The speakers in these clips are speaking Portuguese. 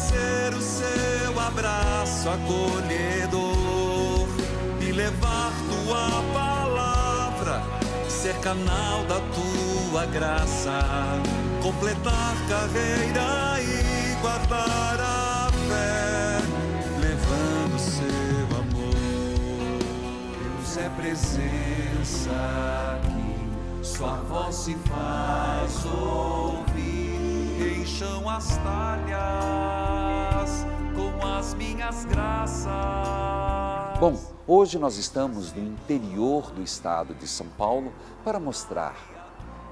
ser o seu abraço acolhedor e levar tua palavra, ser canal da tua graça, completar carreira e guardar a fé, levando seu amor. Deus é presença aqui, sua voz se faz ouvir, encham as talhas com as minhas graças. Bom, hoje nós estamos no interior do estado de São Paulo para mostrar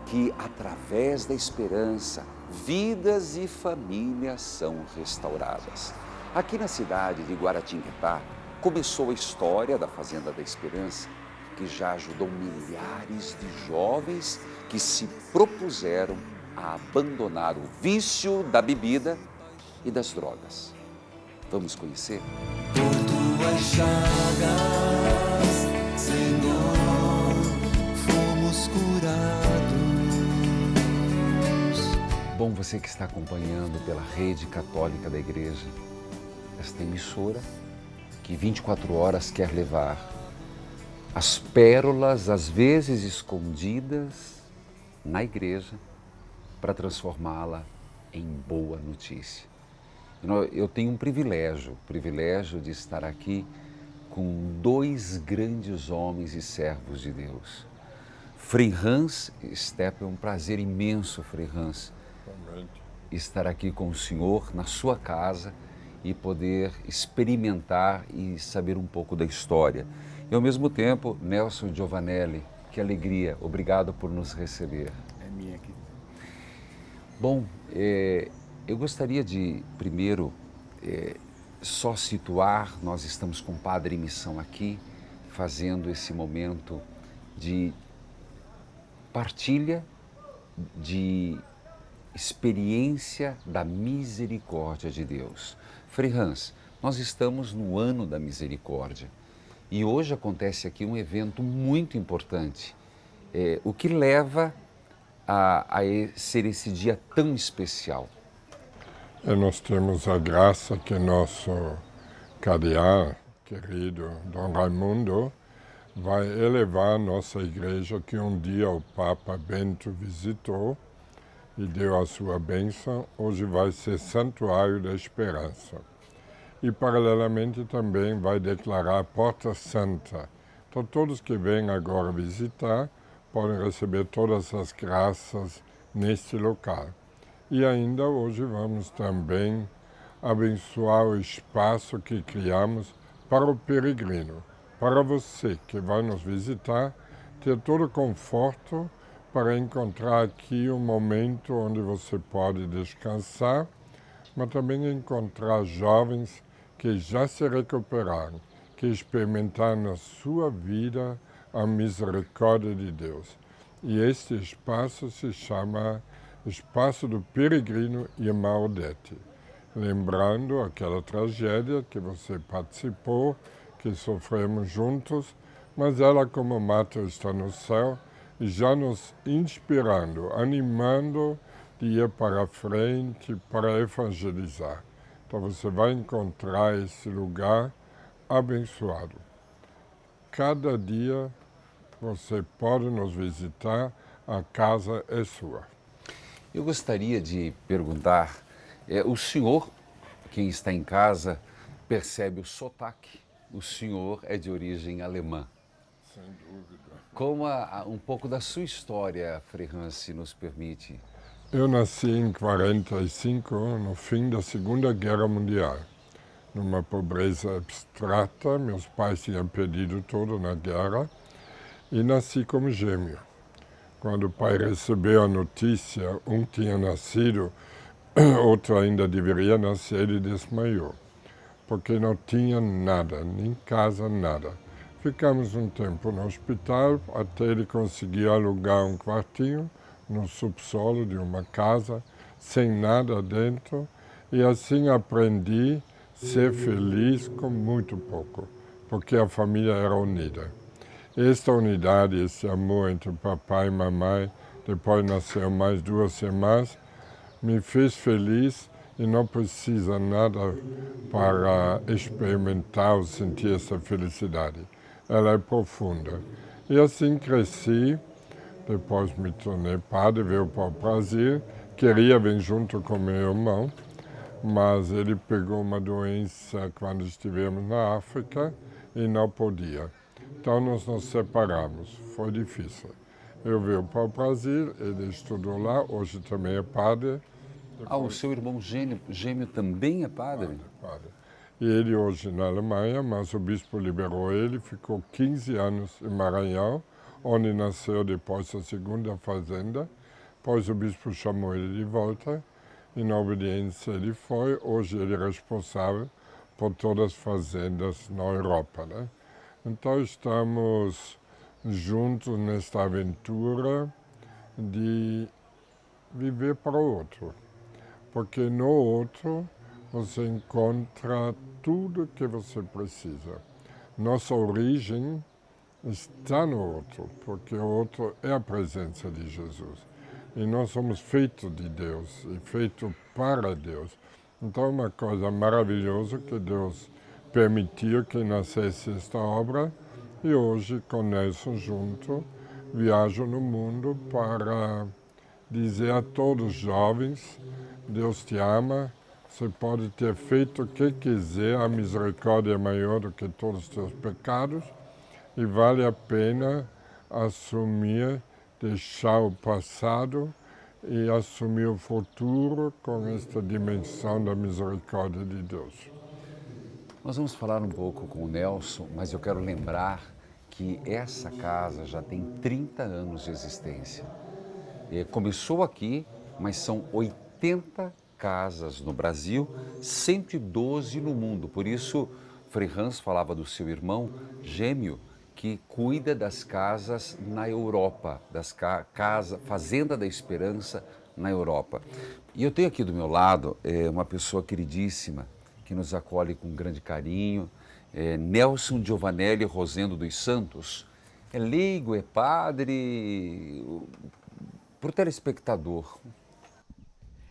que, através da esperança, vidas e famílias são restauradas. Aqui na cidade de Guaratinguetá, começou a história da Fazenda da Esperança, que já ajudou milhares de jovens que se propuseram a abandonar o vício da bebida e das drogas. Vamos conhecer? Por tuas chagas, Senhor, fomos curados. Bom, você que está acompanhando pela Rede Católica da Igreja, esta emissora que 24 horas quer levar as pérolas, às vezes escondidas, na igreja, para transformá-la em boa notícia. Eu tenho um privilégio de estar aqui com dois grandes homens e servos de Deus. Frei Hans Stepp, é um prazer imenso, Frei Hans, estar aqui com o senhor na sua casa e poder experimentar e saber um pouco da história. E ao mesmo tempo, Nelson Giovanelli, que alegria, obrigado por nos receber. É minha aqui. Bom, eu gostaria de, primeiro, só situar, nós estamos com o Padre em Missão aqui, fazendo esse momento de partilha, de experiência da misericórdia de Deus. Frei Hans, nós estamos no ano da misericórdia e hoje acontece aqui um evento muito importante, o que leva a ser esse dia tão especial. Nós temos a graça que nosso cardeal, querido Dom Raimundo, vai elevar a nossa igreja, que um dia o Papa Bento visitou e deu a sua bênção. Hoje vai ser Santuário da Esperança. E, paralelamente, também vai declarar a Porta Santa. Então, todos que vêm agora visitar podem receber todas as graças neste local. E ainda hoje vamos também abençoar o espaço que criamos para o peregrino, para você que vai nos visitar, ter todo o conforto para encontrar aqui um momento onde você pode descansar, mas também encontrar jovens que já se recuperaram, que experimentaram na sua vida a misericórdia de Deus. E este espaço se chama Espaço do Peregrino Irmã Odete, lembrando aquela tragédia que você participou, que sofremos juntos, mas ela, como Mata, está no céu, e já nos inspirando, animando de ir para frente, para evangelizar. Então você vai encontrar esse lugar abençoado. Cada dia você pode nos visitar, a casa é sua. Eu gostaria de perguntar, o senhor, quem está em casa, percebe o sotaque. O senhor é de origem alemã. Sem dúvida. Como um pouco da sua história, Frei Hans, se nos permite. Eu nasci em 45, no fim da Segunda Guerra Mundial, numa pobreza abstrata. Meus pais tinham perdido tudo na guerra e nasci como gêmeo. Quando o pai recebeu a notícia, um tinha nascido, outro ainda deveria nascer, ele desmaiou, porque não tinha nada, nem casa, nada. Ficamos um tempo no hospital até ele conseguir alugar um quartinho no subsolo de uma casa, sem nada dentro, e assim aprendi a ser feliz com muito pouco, porque a família era unida. Esta unidade, esse amor entre papai e mamãe, depois nasceram mais 2 irmãs, me fez feliz e não precisa nada para experimentar ou sentir essa felicidade. Ela é profunda. E assim cresci, depois me tornei padre, veio para o Brasil, queria vir junto com meu irmão, mas ele pegou uma doença quando estivemos na África e não podia. Então nós nos separamos, foi difícil. Eu vim para o Brasil, ele estudou lá, hoje também é padre. O seu irmão gêmeo também é padre? Padre. E ele hoje na Alemanha, mas o bispo liberou ele, ficou 15 anos em Maranhão, onde nasceu depois a segunda fazenda. Depois o bispo chamou ele de volta, e na obediência ele foi. Hoje ele é responsável por todas as fazendas na Europa, né? Então estamos juntos nesta aventura de viver para o outro. Porque no outro você encontra tudo que você precisa. Nossa origem está no outro, porque o outro é a presença de Jesus. E nós somos feitos de Deus e feitos para Deus. Então é uma coisa maravilhosa que Deus permitiu que nascesse esta obra, e hoje, com Nelson junto, viajo no mundo para dizer a todos os jovens: Deus te ama, você pode ter feito o que quiser, a misericórdia é maior do que todos os teus pecados, e vale a pena assumir, deixar o passado e assumir o futuro com esta dimensão da misericórdia de Deus. Nós vamos falar um pouco com o Nelson, mas eu quero lembrar que essa casa já tem 30 anos de existência. Começou aqui, mas são 80 casas no Brasil, 112 no mundo. Por isso, Frei Hans falava do seu irmão gêmeo, que cuida das casas na Europa, Fazenda da Esperança na Europa. E eu tenho aqui do meu lado uma pessoa queridíssima, que nos acolhe com grande carinho, Nelson Giovanelli Rosendo dos Santos. É leigo, é padre, para o telespectador.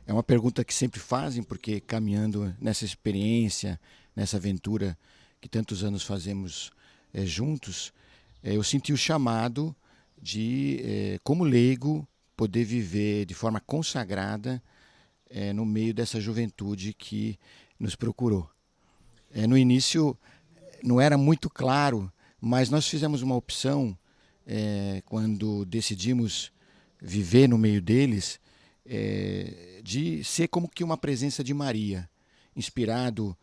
É uma pergunta que sempre fazem, porque caminhando nessa experiência, nessa aventura que tantos anos fazemos juntos, eu senti o chamado de, como leigo, poder viver de forma consagrada no meio dessa juventude que nos procurou. No início não era muito claro, mas nós fizemos uma opção quando decidimos viver no meio deles, de ser como que uma presença de Maria, inspirado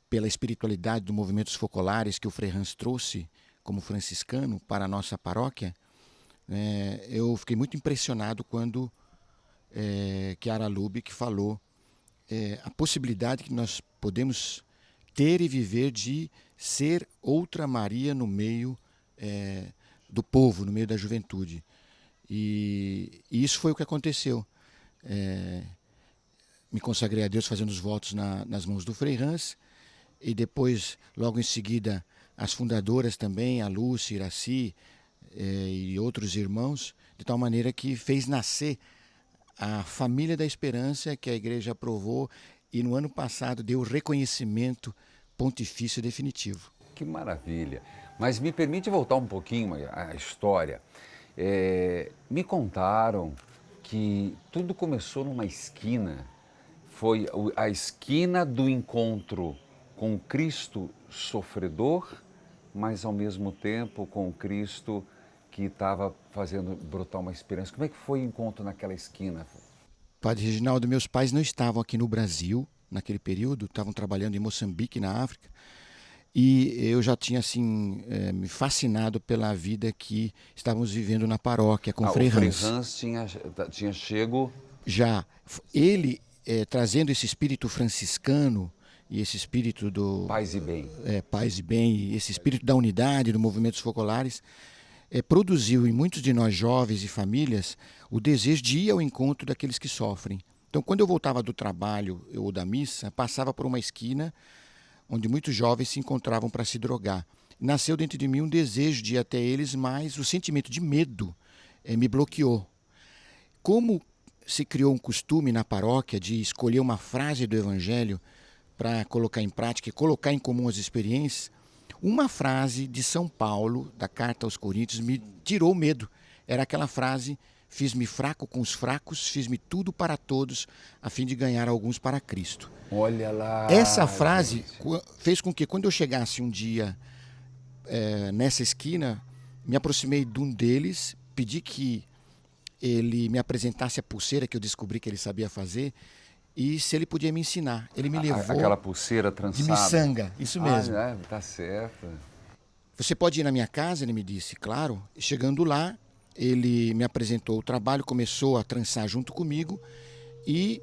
pela espiritualidade dos movimentos focolares que o Frei Hans trouxe como franciscano para a nossa paróquia. Eu fiquei muito impressionado quando Chiara Lubick falou a possibilidade que nós podemos ter e viver de ser outra Maria no meio do povo, no meio da juventude. E isso foi o que aconteceu. Me consagrei a Deus fazendo os votos nas mãos do Frei Hans, e depois, logo em seguida, as fundadoras também, a Lúcia, Iraci e outros irmãos, de tal maneira que fez nascer a Família da Esperança, que a igreja aprovou e no ano passado deu o reconhecimento pontifício definitivo. Que maravilha! Mas me permite voltar um pouquinho à história. Me contaram que tudo começou numa esquina, foi a esquina do encontro com o Cristo sofredor, mas ao mesmo tempo com o Cristo que estava fazendo brotar uma esperança. Como é que foi o encontro naquela esquina? Padre Reginaldo, meus pais não estavam aqui no Brasil naquele período, estavam trabalhando em Moçambique, na África, e eu já tinha assim me fascinado pela vida que estávamos vivendo na paróquia com o Frei Hans. O Frei Hans tinha chego... Já, ele trazendo esse espírito franciscano e esse espírito do... Paz e bem. Paz e bem, e esse espírito da unidade, dos movimentos focolares, produziu em muitos de nós jovens e famílias o desejo de ir ao encontro daqueles que sofrem. Então, quando eu voltava do trabalho ou da missa, passava por uma esquina onde muitos jovens se encontravam para se drogar. Nasceu dentro de mim um desejo de ir até eles, mas o sentimento de medo me bloqueou. Como se criou um costume na paróquia de escolher uma frase do Evangelho para colocar em prática e colocar em comum as experiências. Uma frase de São Paulo, da Carta aos Coríntios, me tirou o medo. Era aquela frase: fiz-me fraco com os fracos, fiz-me tudo para todos, a fim de ganhar alguns para Cristo. Olha lá. Essa frase gente. fez com que, quando eu chegasse um dia nessa esquina, me aproximei de um deles, pedi que ele me apresentasse a pulseira que eu descobri que ele sabia fazer e se ele podia me ensinar. Ele me levou... Aquela pulseira trançada. De miçanga, isso mesmo. Tá certo. Você pode ir na minha casa, ele me disse, claro. Chegando lá, ele me apresentou o trabalho, começou a trançar junto comigo e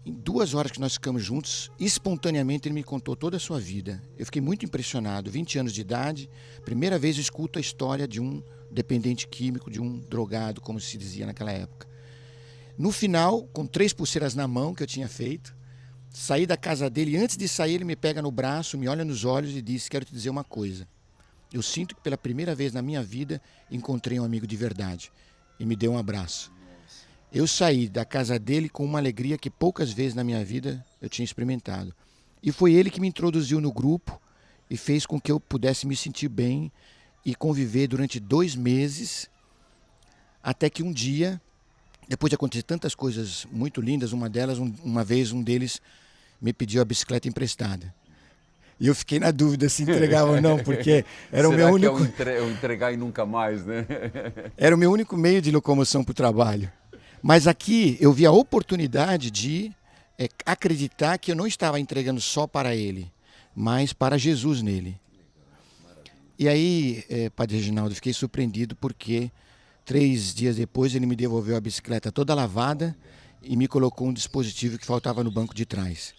em 2 horas que nós ficamos juntos, espontaneamente ele me contou toda a sua vida. Eu fiquei muito impressionado, 20 anos de idade, primeira vez eu escuto a história de um dependente químico, de um drogado, como se dizia naquela época. No final, com 3 pulseiras na mão que eu tinha feito, saí da casa dele e antes de sair ele me pega no braço, me olha nos olhos e diz: quero te dizer uma coisa. Eu sinto que pela primeira vez na minha vida encontrei um amigo de verdade. E me deu um abraço. Eu saí da casa dele com uma alegria que poucas vezes na minha vida eu tinha experimentado. E foi ele que me introduziu no grupo e fez com que eu pudesse me sentir bem e conviver durante 2 meses, até que um dia, depois de acontecer tantas coisas muito lindas, uma delas, uma vez um deles me pediu a bicicleta emprestada. E eu fiquei na dúvida se entregava ou não, porque era o meu único... Será que é o entregar e nunca mais, né? Era o meu único meio de locomoção para o trabalho. Mas aqui eu vi a oportunidade de acreditar que eu não estava entregando só para ele, mas para Jesus nele. E aí, Padre Reginaldo, fiquei surpreendido porque 3 dias depois ele me devolveu a bicicleta toda lavada e me colocou um dispositivo que faltava no banco de trás.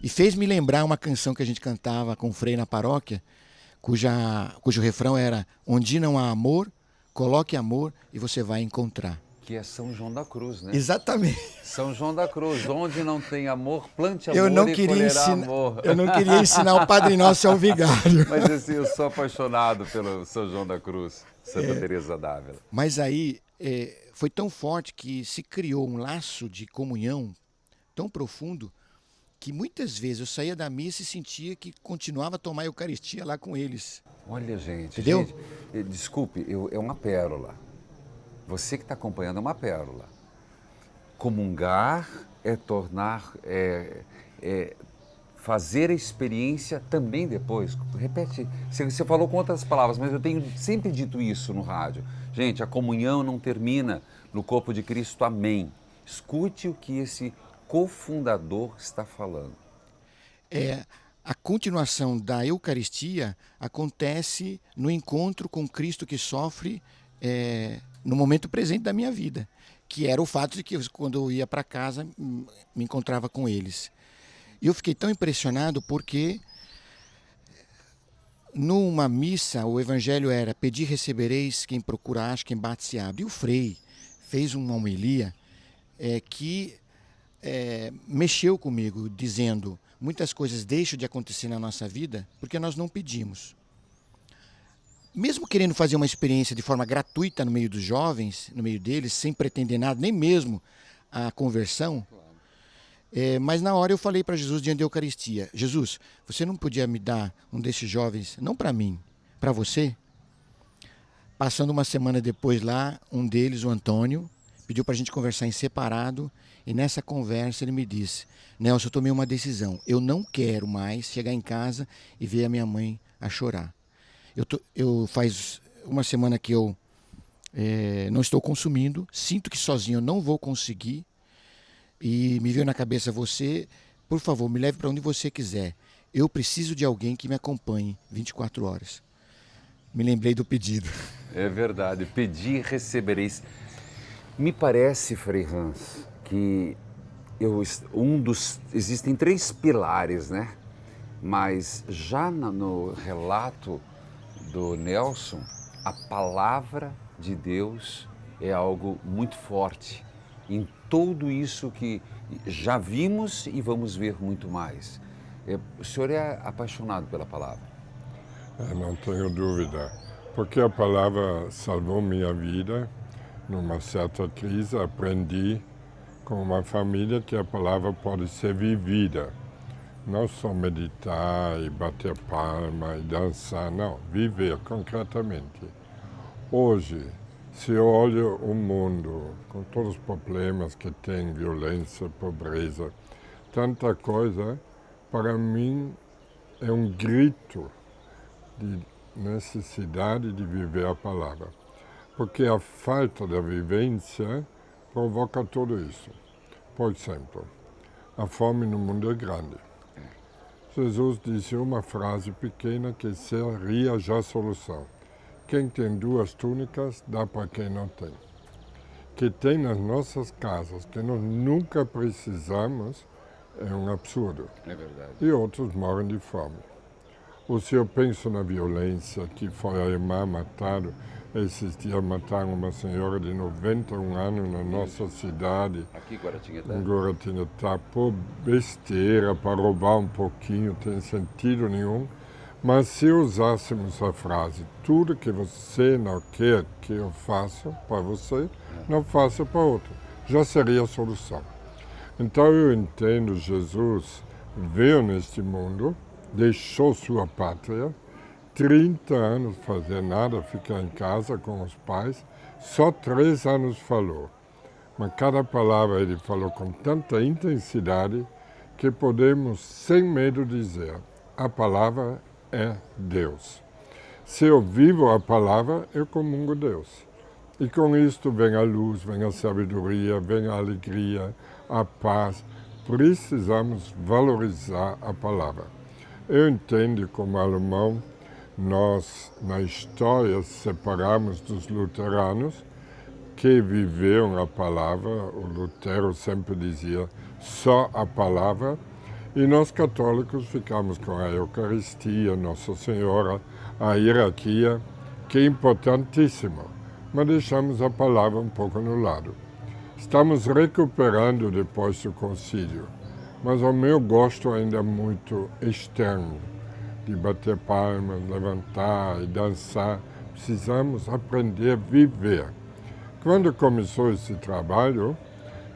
E fez-me lembrar uma canção que a gente cantava com o Frei na paróquia, cujo refrão era: onde não há amor, coloque amor e você vai encontrar. Que é São João da Cruz, né? Exatamente. São João da Cruz, onde não tem amor, plante amor e colherá amor. Eu não queria ensinar o Padre Nosso ao vigário. Mas assim, eu sou apaixonado pelo São João da Cruz, Santa Teresa d'Ávila. Mas aí foi tão forte que se criou um laço de comunhão tão profundo que muitas vezes eu saía da missa e sentia que continuava a tomar a Eucaristia lá com eles. Olha, gente, entendeu? Desculpe, é uma pérola. Você que está acompanhando é uma pérola. Comungar é tornar, fazer a experiência também depois. Repete, você falou com outras palavras, mas eu tenho sempre dito isso no rádio. Gente, a comunhão não termina no corpo de Cristo, amém. Escute o que esse cofundador está falando. A continuação da Eucaristia acontece no encontro com Cristo que sofre no momento presente da minha vida, que era o fato de que quando eu ia para casa me encontrava com eles. E eu fiquei tão impressionado porque numa missa o evangelho era: pedi recebereis, quem procura acha, quem bate se abre. E o Frei fez uma homilia que mexeu comigo, dizendo: muitas coisas deixam de acontecer na nossa vida porque nós não pedimos. Mesmo querendo fazer uma experiência de forma gratuita no meio dos jovens, no meio deles, sem pretender nada, nem mesmo a conversão, mas na hora eu falei para Jesus diante da Eucaristia: Jesus, você não podia me dar um desses jovens, não para mim, para você? Passando uma semana depois lá, um deles, o Antônio, pediu para a gente conversar em separado, e nessa conversa ele me disse: Nelson, eu tomei uma decisão, eu não quero mais chegar em casa e ver a minha mãe a chorar. Eu faz uma semana que eu não estou consumindo, sinto que sozinho eu não vou conseguir, e me veio na cabeça: você, por favor, me leve para onde você quiser. Eu preciso de alguém que me acompanhe 24 horas. Me lembrei do pedido. É verdade, pedir recebereis. Me parece, Frei Hans, que existem 3 pilares, né? Mas já no relato do Nelson, a palavra de Deus é algo muito forte em tudo isso que já vimos e vamos ver muito mais. O senhor é apaixonado pela palavra? Não tenho dúvida, porque a palavra salvou minha vida. Numa certa crise aprendi com uma família que a palavra pode ser vivida. Não só meditar e bater palma e dançar, não. Viver concretamente. Hoje, se eu olho o mundo com todos os problemas que tem, violência, pobreza, tanta coisa, para mim é um grito de necessidade de viver a palavra. Porque a falta da vivência provoca tudo isso. Por exemplo, a fome no mundo é grande. Jesus disse uma frase pequena que seria já a solução. Quem tem 2 túnicas, dá para quem não tem. Que tem nas nossas casas, que nós nunca precisamos, é um absurdo. É verdade. E outros morrem de fome. Ou se eu penso na violência, que foi a irmã matada, esses dias mataram uma senhora de 91 anos na nossa cidade, Aqui, Guaratinguetá. em Guaratinguetá, por besteira, para roubar um pouquinho, não tem sentido nenhum. Mas se usássemos a frase, tudo que você não quer que eu faça para você, não faça para outro, já seria a solução. Então eu entendo, Jesus veio neste mundo, deixou sua pátria, 30 anos fazer nada, ficar em casa com os pais, só 3 anos falou. Mas cada palavra ele falou com tanta intensidade que podemos, sem medo, dizer, a palavra é Deus. Se eu vivo a palavra, eu comungo Deus. E com isto vem a luz, vem a sabedoria, vem a alegria, a paz. Precisamos valorizar a palavra. Eu entendo como alemão, nós na história separamos dos luteranos que viveram a palavra. O Lutero sempre dizia só a palavra. E nós católicos ficamos com a Eucaristia, Nossa Senhora, a hierarquia, que é importantíssima, mas deixamos a palavra um pouco no lado. Estamos recuperando depois do concílio, mas o meu gosto ainda é muito externo, de bater palmas, levantar e dançar. Precisamos aprender a viver. Quando começou esse trabalho,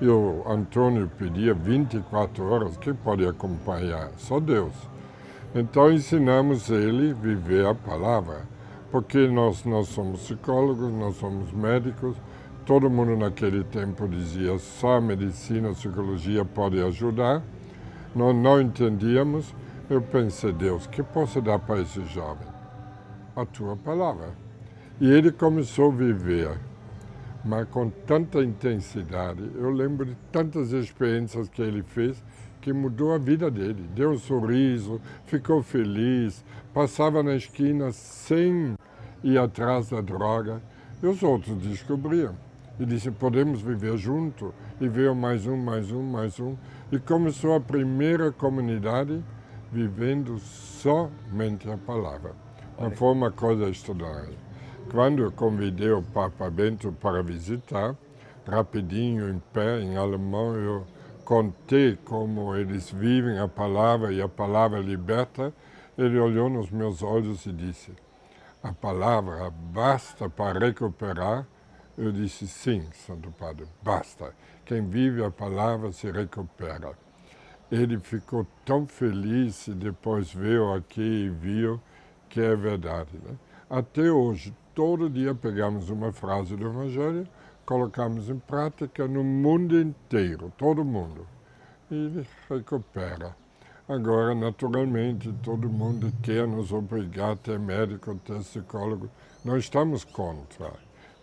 e o Antônio pedia 24 horas, quem pode acompanhar? Só Deus. Então ensinamos ele a viver a palavra, porque nós não somos psicólogos, nós somos médicos, todo mundo naquele tempo dizia só a medicina, a psicologia pode ajudar, nós não entendíamos. Eu pensei, Deus, o que posso dar para esse jovem? A tua palavra. E ele começou a viver, mas com tanta intensidade. Eu lembro de tantas experiências que ele fez que mudou a vida dele. Deu um sorriso, ficou feliz, passava na esquina sem ir atrás da droga. E os outros descobriam. E disse, podemos viver junto. E veio mais um. E começou a primeira comunidade vivendo somente a palavra. Não foi uma coisa estudada. Quando eu convidei o Papa Bento para visitar, rapidinho, em pé, em alemão, eu contei como eles vivem a palavra e a palavra liberta. Ele olhou nos meus olhos e disse, a palavra basta para recuperar? Eu disse, sim, Santo Padre, basta. Quem vive a palavra se recupera. Ele ficou tão feliz e depois veio aqui e viu que é verdade, né? Até hoje, todo dia pegamos uma frase do Evangelho, colocamos em prática no mundo inteiro, todo mundo, e ele recupera. Agora, naturalmente, todo mundo quer nos obrigar a ter médico, ter psicólogo. Nós estamos contra.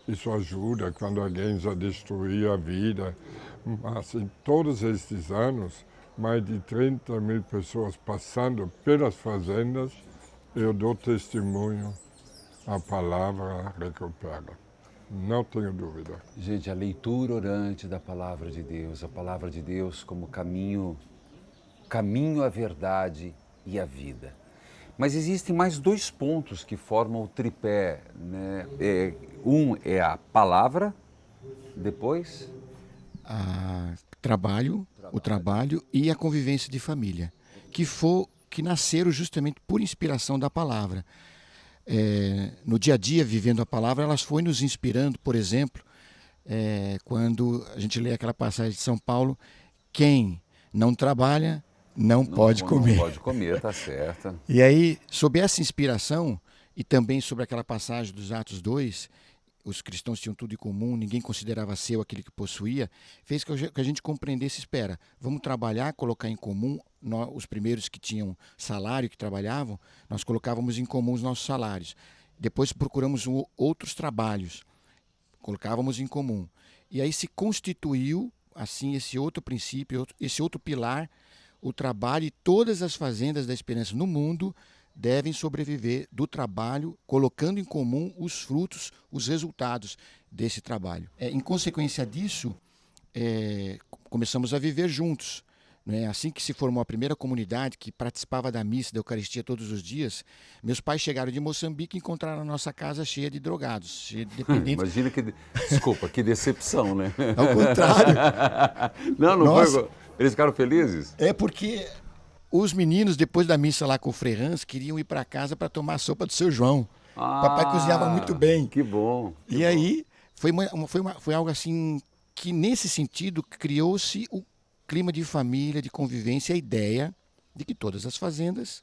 Isso ajuda quando alguém já destruiu a vida. Mas em todos estes anos, mais de 30 mil pessoas passando pelas fazendas, eu dou testemunho. A palavra recupera. Não tenho dúvida. Gente, a leitura orante da palavra de Deus, a palavra de Deus como caminho à verdade e à vida. Mas existem mais 2 pontos que formam o tripé, né? Um é a palavra, depois? O trabalho e a convivência de família, que nasceram justamente por inspiração da palavra. No dia a dia, vivendo a palavra, elas foram nos inspirando, por exemplo, quando a gente lê aquela passagem de São Paulo, quem não trabalha não pode comer. Não pode comer, tá certo. E aí, sob essa inspiração, e também sobre aquela passagem dos Atos 2, os cristãos tinham tudo em comum, ninguém considerava seu aquele que possuía, fez que a gente compreendesse, espera, vamos trabalhar, colocar em comum, os primeiros que tinham salário, que trabalhavam, nós colocávamos em comum os nossos salários. Depois procuramos outros trabalhos, colocávamos em comum. E aí se constituiu, assim, esse outro princípio, esse outro pilar, o trabalho, e todas as fazendas da esperança no mundo devem sobreviver do trabalho, colocando em comum os frutos, os resultados desse trabalho. Em consequência disso, começamos a viver juntos. Né? Assim que se formou a primeira comunidade que participava da missa, da Eucaristia todos os dias, meus pais chegaram de Moçambique e encontraram a nossa casa cheia de drogados, cheia de dependentes. Imagina que... Desculpa, que decepção, né? Ao contrário. Não foi... Eles ficaram felizes? É porque os meninos, depois da missa lá com o Frei Hans, queriam ir para casa para tomar a sopa do seu João. Papai cozinhava muito bem. Que bom. E aí, foi algo assim que, nesse sentido, criou-se o clima de família, de convivência, a ideia de que todas as fazendas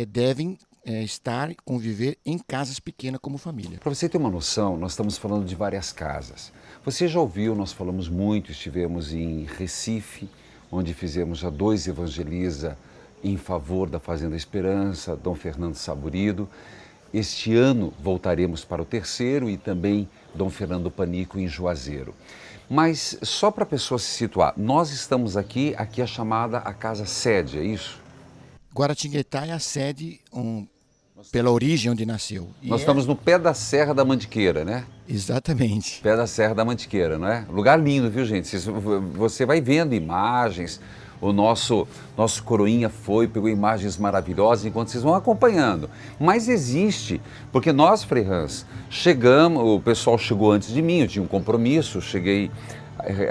devem estar, conviver em casas pequenas como família. Para você ter uma noção, nós estamos falando de várias casas. Você já ouviu, nós falamos muito, estivemos em Recife, onde fizemos já 2 Evangeliza em favor da Fazenda Esperança, Dom Fernando Saburido. Este ano voltaremos para o 3º e também Dom Fernando Panico em Juazeiro. Mas só para a pessoa se situar, nós estamos aqui a chamada a casa sede, é isso? Guaratinguetá é a sede pela origem onde nasceu. Nós estamos no pé da Serra da Mantiqueira, né? Exatamente. Pé da Serra da Mantiqueira, não é? Lugar lindo, viu, gente? Você vai vendo imagens, o nosso coroinha pegou imagens maravilhosas enquanto vocês vão acompanhando. Mas existe, porque nós, Frei Hans, chegamos, o pessoal chegou antes de mim, eu tinha um compromisso, cheguei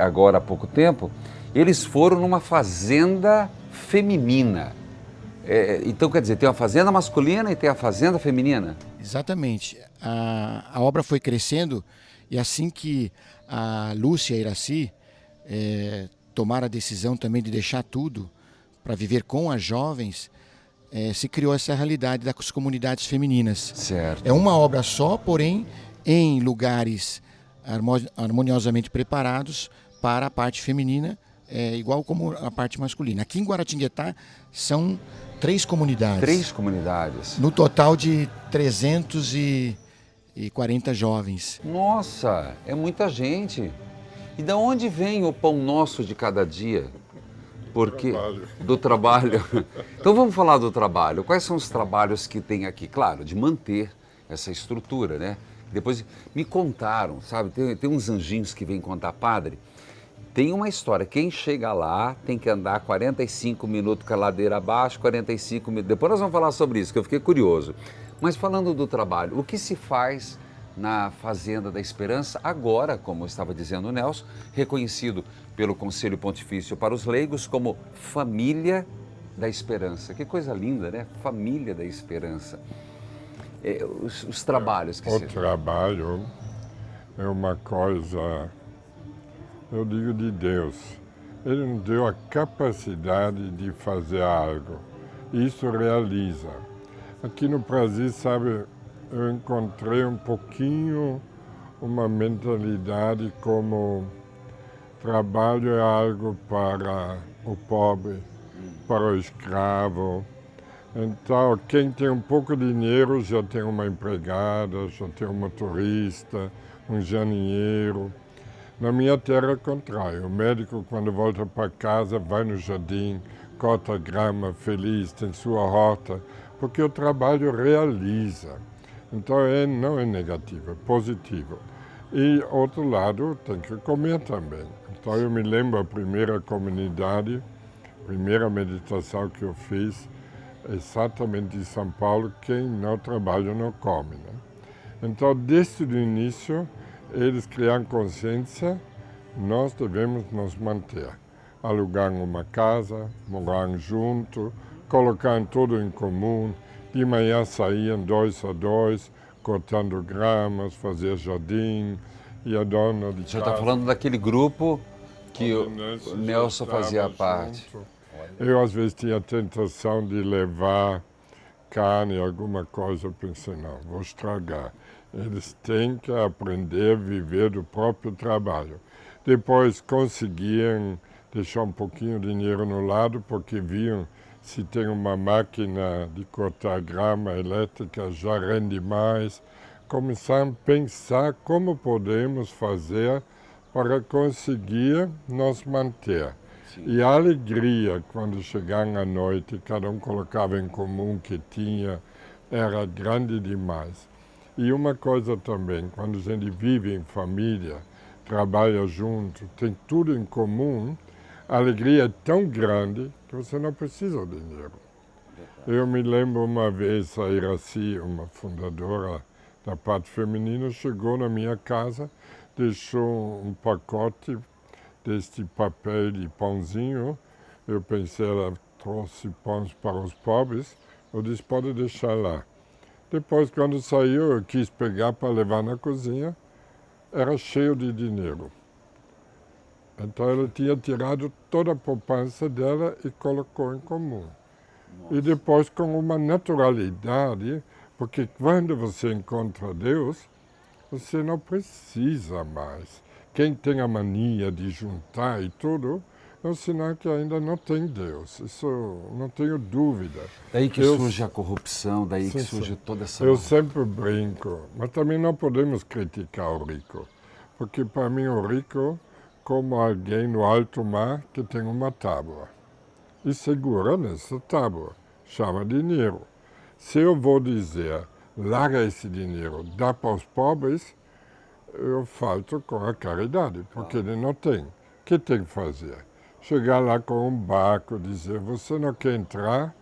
agora há pouco tempo, eles foram numa fazenda feminina. Então, quer dizer, tem uma fazenda masculina e tem a fazenda feminina? Exatamente. A obra foi crescendo e assim que a Lúcia e a Iraci tomaram a decisão também de deixar tudo para viver com as jovens, se criou essa realidade das comunidades femininas. Certo. É uma obra só, porém em lugares harmoniosamente preparados para a parte feminina, igual como a parte masculina. Aqui em Guaratinguetá são 3 comunidades. 3 comunidades. No total de 340 jovens. Nossa, é muita gente. E de onde vem o pão nosso de cada dia? Porque do trabalho. Então vamos falar do trabalho. Quais são os trabalhos que tem aqui? Claro, de manter essa estrutura, né? Depois me contaram, sabe? Tem uns anjinhos que vêm contar, padre. Tem uma história, quem chega lá tem que andar 45 minutos com a ladeira abaixo, 45 minutos. Depois nós vamos falar sobre isso, que eu fiquei curioso. Mas falando do trabalho, o que se faz na Fazenda da Esperança agora, como estava dizendo o Nelson, reconhecido pelo Conselho Pontifício para os leigos como Família da Esperança. Que coisa linda, né? Família da Esperança. Os trabalhos que o trabalho é uma coisa, eu digo, de Deus. Ele nos deu a capacidade de fazer algo. Isso realiza. Aqui no Brasil, sabe, eu encontrei um pouquinho uma mentalidade como trabalho é algo para o pobre, para o escravo. Então, quem tem um pouco de dinheiro já tem uma empregada, já tem um motorista, um jardineiro. Na minha terra é o contrário. O médico, quando volta para casa, vai no jardim, corta grama, feliz, tem sua horta, porque o trabalho realiza. Então, não é negativo, é positivo. E, outro lado, tem que comer também. Então, eu me lembro a primeira comunidade, a primeira meditação que eu fiz, exatamente em São Paulo, quem não trabalha não come, né? Então, desde o início, eles criaram consciência, nós devemos nos manter. Alugar uma casa, morar junto, colocar tudo em comum. De manhã saíam 2 a 2, cortando gramas, fazer jardim, e a dona de O senhor casa... está falando daquele grupo que o Nelson Nelson já fazia estava parte. junto. Eu, às vezes, tinha a tentação de levar carne, alguma coisa. Eu pensei, não, vou estragar. Eles têm que aprender a viver do próprio trabalho. Depois conseguiam deixar um pouquinho de dinheiro no lado, porque viam se tem uma máquina de cortar grama elétrica, já rende mais. Começaram a pensar como podemos fazer para conseguir nos manter. E a alegria, quando chegaram à noite, cada um colocava em comum o que tinha, era grande demais. E uma coisa também, quando a gente vive em família, trabalha junto, tem tudo em comum, a alegria é tão grande que você não precisa de dinheiro. Eu me lembro uma vez a Iraci, uma fundadora da parte feminina, chegou na minha casa, deixou um pacote deste papel de pãozinho. Eu pensei, ela trouxe pães para os pobres. Eu disse, pode deixar lá. Depois, quando saiu, eu quis pegar para levar na cozinha. Era cheio de dinheiro. Então, ela tinha tirado toda a poupança dela e colocou em comum. Nossa. E depois, com uma naturalidade, porque quando você encontra Deus, você não precisa mais. Quem tem a mania de juntar e tudo, é um sinal que ainda não tem Deus. Isso não tenho dúvida. Daí que surge a corrupção, daí que surge toda essa... Eu sempre brinco, mas também não podemos criticar o rico. Porque para mim o rico, como alguém no alto mar que tem uma tábua. E segura nessa tábua, chama dinheiro. Se eu vou dizer, larga esse dinheiro, dá para os pobres, eu falto com a caridade, porque ele não tem. O que tem que fazer? Chegar lá com um barco, dizer, você não quer entrar?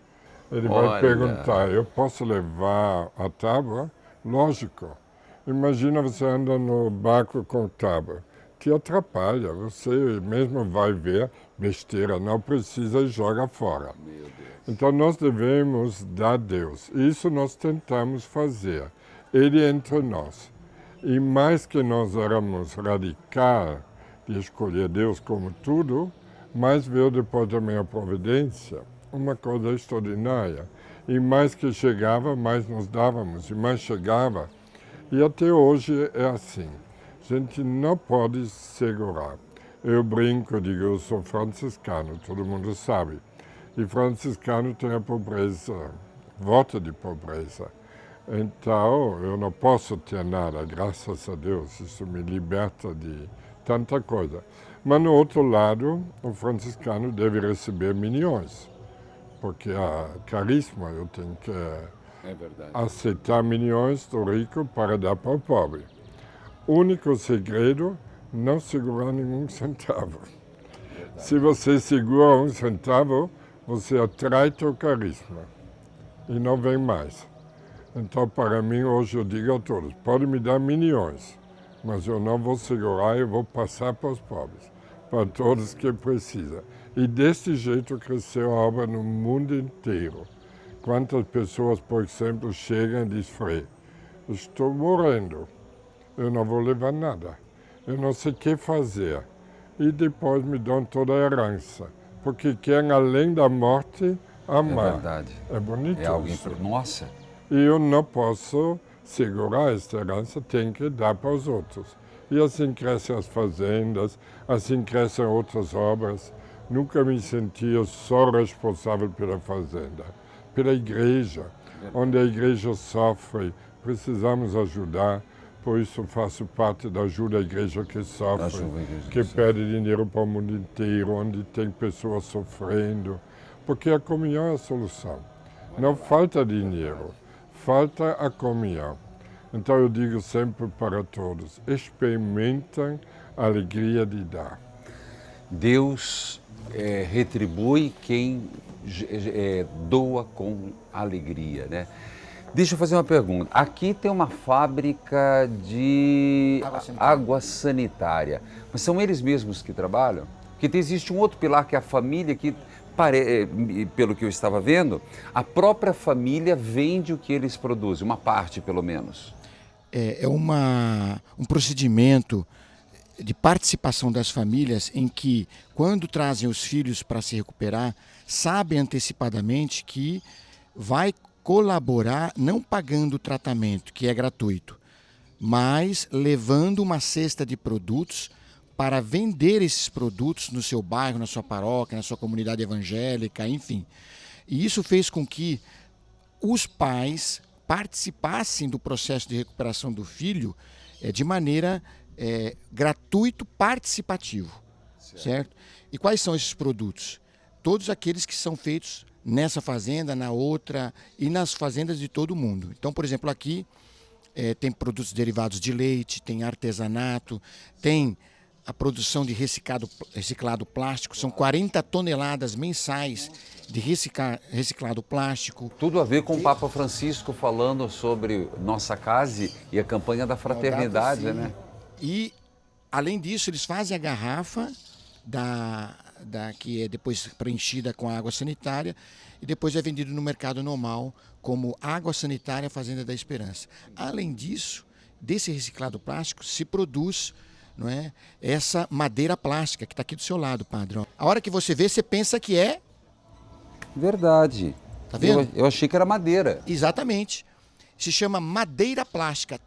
Ele vai perguntar, eu posso levar a tábua? Lógico. Imagina você anda no barco com tábua. Te atrapalha, você mesmo vai ver besteira, não precisa e joga fora. Então nós devemos dar a Deus. Isso nós tentamos fazer. Ele é entre nós. E mais que nós éramos radical de escolher Deus como tudo, mais veio depois também a providência, uma coisa extraordinária. E mais que chegava, mais nos dávamos, e mais chegava. E até hoje é assim. A gente não pode segurar. Eu brinco, digo, eu sou franciscano, todo mundo sabe. E franciscano tem a pobreza, voto de pobreza. Então, eu não posso ter nada, graças a Deus, isso me liberta de tanta coisa. Mas, no outro lado, o franciscano deve receber milhões, porque a carisma, eu tenho que aceitar milhões do rico para dar para o pobre. O único segredo, não segurar nenhum centavo. Se você segura um centavo, você atrai teu carisma e não vem mais. Então, para mim, hoje eu digo a todos, pode me dar milhões, mas eu não vou segurar e vou passar para os pobres, para todos que precisam. E desse jeito cresceu a obra no mundo inteiro. Quantas pessoas, por exemplo, chegam e dizem, Frei, estou morrendo, eu não vou levar nada, eu não sei o que fazer. E depois me dão toda a herança, porque querem, além da morte, amar. É verdade. É bonito é alguém isso. Nossa! E eu não posso segurar esta herança, tenho que dar para os outros. E assim crescem as fazendas, assim crescem outras obras. Nunca me sentia só responsável pela fazenda, pela igreja, onde a igreja sofre, precisamos ajudar. Por isso faço parte da ajuda à igreja que sofre, que pede dinheiro para o mundo inteiro, onde tem pessoas sofrendo. Porque a comunhão é a solução. Não falta dinheiro. Falta a comunhão. Então eu digo sempre para todos, experimentem a alegria de dar. Deus retribui quem doa com alegria, né? Deixa eu fazer uma pergunta. Aqui tem uma fábrica de água sanitária, mas são eles mesmos que trabalham? Porque existe um outro pilar que é a família que... pelo que eu estava vendo, a própria família vende o que eles produzem, uma parte pelo menos. É um procedimento de participação das famílias em que, quando trazem os filhos para se recuperar, sabem antecipadamente que vai colaborar não pagando o tratamento, que é gratuito, mas levando uma cesta de produtos para vender esses produtos no seu bairro, na sua paróquia, na sua comunidade evangélica, enfim. E isso fez com que os pais participassem do processo de recuperação do filho de maneira gratuito, participativo, certo? E quais são esses produtos? Todos aqueles que são feitos nessa fazenda, na outra e nas fazendas de todo o mundo. Então, por exemplo, aqui tem produtos derivados de leite, tem artesanato, tem a produção de reciclado plástico, são 40 toneladas mensais de reciclado plástico. Tudo a ver com o Papa Francisco falando sobre Nossa Casa e a campanha da fraternidade, né? E, além disso, eles fazem a garrafa que é depois preenchida com água sanitária e depois é vendido no mercado normal como água sanitária Fazenda da Esperança. Além disso, desse reciclado plástico se produz, não é, essa madeira plástica que está aqui do seu lado, padre. A hora que você vê, você pensa que é... Verdade. Tá vendo? Eu achei que era madeira. Exatamente. Se chama madeira plástica.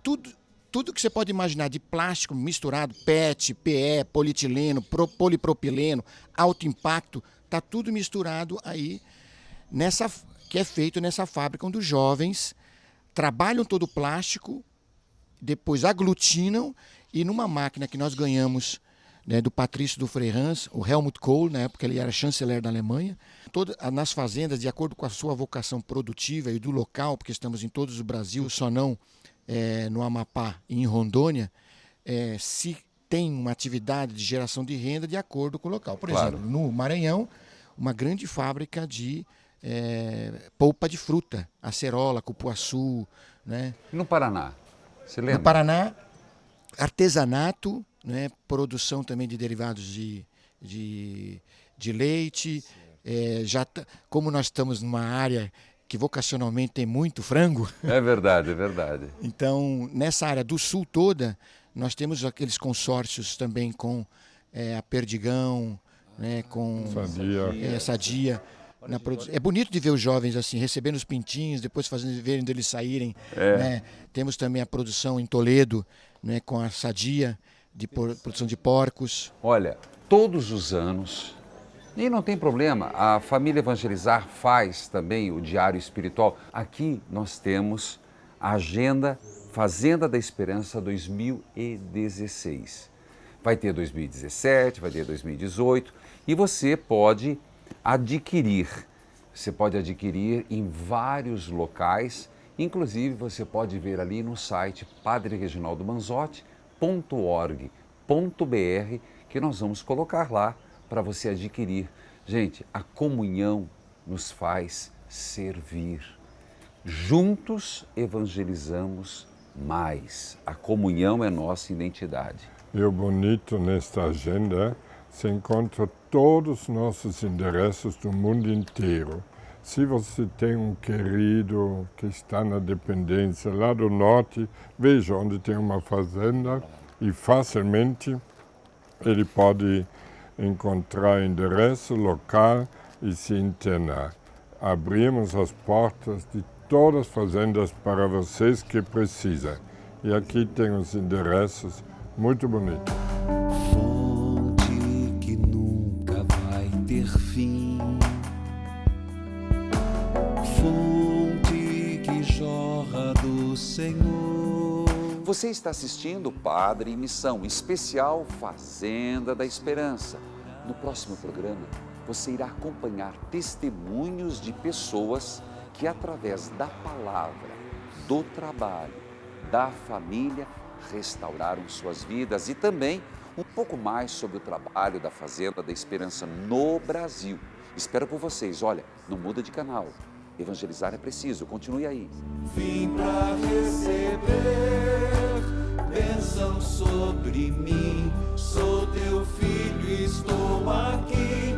Tudo que você pode imaginar de plástico misturado, PET, PE, polietileno, polipropileno, alto impacto, está tudo misturado aí, que é feito nessa fábrica onde os jovens trabalham todo o plástico, depois aglutinam e numa máquina que nós ganhamos, né, do Patrício do Freirans, o Helmut Kohl, na época ele era chanceler da Alemanha, nas fazendas, de acordo com a sua vocação produtiva e do local, porque estamos em todos o Brasil, só não no Amapá e em Rondônia, se tem uma atividade de geração de renda de acordo com o local. Por exemplo, no Maranhão, uma grande fábrica de polpa de fruta, acerola, cupuaçu, né? E no Paraná? Você lembra? No Paraná, artesanato, né? Produção também de derivados de leite. Como nós estamos numa área que vocacionalmente tem muito frango. É verdade, é verdade. Então, nessa área do sul toda, nós temos aqueles consórcios também com a Perdigão, né, com Sadia. É bonito de ver os jovens assim, recebendo os pintinhos, depois vendo eles saírem. Né? Temos também a produção em Toledo, né, com a Sadia, de produção de porcos. Olha, todos os anos... E não tem problema, a Família Evangelizar faz também o Diário Espiritual. Aqui nós temos a agenda Fazenda da Esperança 2016. Vai ter 2017, vai ter 2018 e você pode adquirir. Você pode adquirir em vários locais, inclusive você pode ver ali no site padrereginaldomanzotti.org.br que nós vamos colocar lá para você adquirir. Gente, a comunhão nos faz servir. Juntos evangelizamos mais. A comunhão é nossa identidade. E o bonito nesta agenda, se encontra todos os nossos endereços do mundo inteiro. Se você tem um querido que está na dependência lá do norte, veja onde tem uma fazenda e facilmente ele pode encontrar endereço local e se internar. Abrimos as portas de todas as fazendas para vocês que precisam. E aqui tem os endereços muito bonitos. Fonte que nunca vai ter fim. Fonte que jorra do Senhor. Você está assistindo Padre em Missão, especial Fazenda da Esperança. No próximo programa, você irá acompanhar testemunhos de pessoas que, através da palavra, do trabalho, da família, restauraram suas vidas e também um pouco mais sobre o trabalho da Fazenda da Esperança no Brasil. Espero por vocês. Olha, não muda de canal. Evangelizar é preciso. Continue aí. Vim pra receber bênção sobre mim. Sou teu filho e estou aqui.